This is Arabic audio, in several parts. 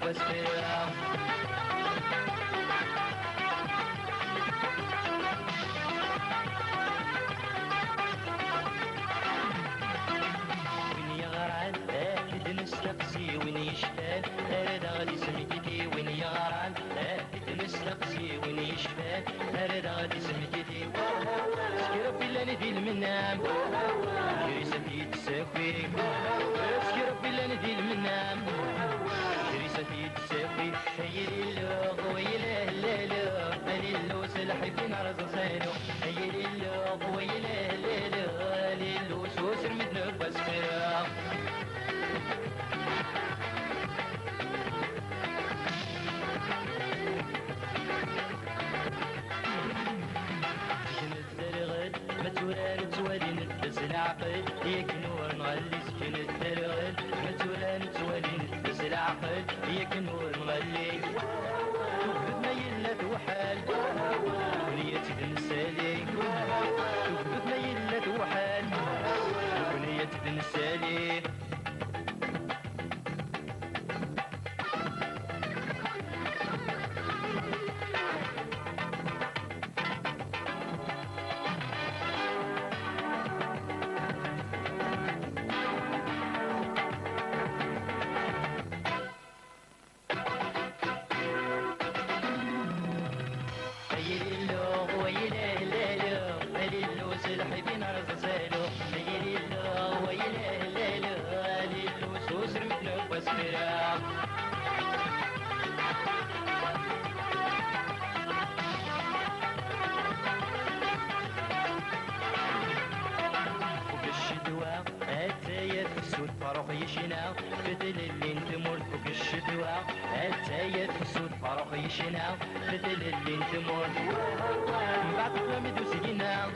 واسفرا وين يغران اكيد نستقسي وين يشفان ارد غادي سميتي وين يغران اكيد نستقسي وين يشفان ارد غادي سميتي سكر بلا ندي المنام كريسة يتساوي سكر بلا ندي المنام كريسة يتساوي هي اللوغ ويلا هلالو هلي اللو سلحي في نار زنسانو هي اللوغ ويلا هلالو هلي اللو سوسر مدنوك بسفرا متوران توالي نتبس العقل ياك نور نغلي سكن الدرغل متوران توالي نتبس العقل ياك نور نغلي تفقد ما يلا توحال ونية تنسالي تفقد ما يلا توحال ونية تنسالي سلحي في نار زنسانو هي اللو ويلا هلالو هلي اللو سوسر مدنوك بسفرا فوق الشدوى التايات في السود فاروق يشنا بدل اللي انتمر فوق الشدوى التايات في السود فاروق يشنا بدل اللي انتمر من بعد ما مدوسينا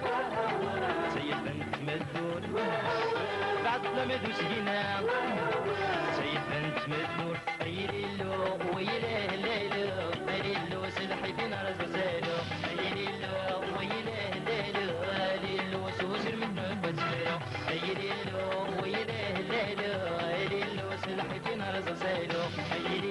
سيد بنت مدور بعد ما مدوسينا سيد بنت مدور هيلي اللو ويلا هلالو هيلي اللو سلحي في نار زنسانو هيلي اللو ويلا هلالو هيلي اللو سوسر منك بسفرا هيلي اللو ويلا هلالو هيلي اللو سلحي في نار زنسانو هيلي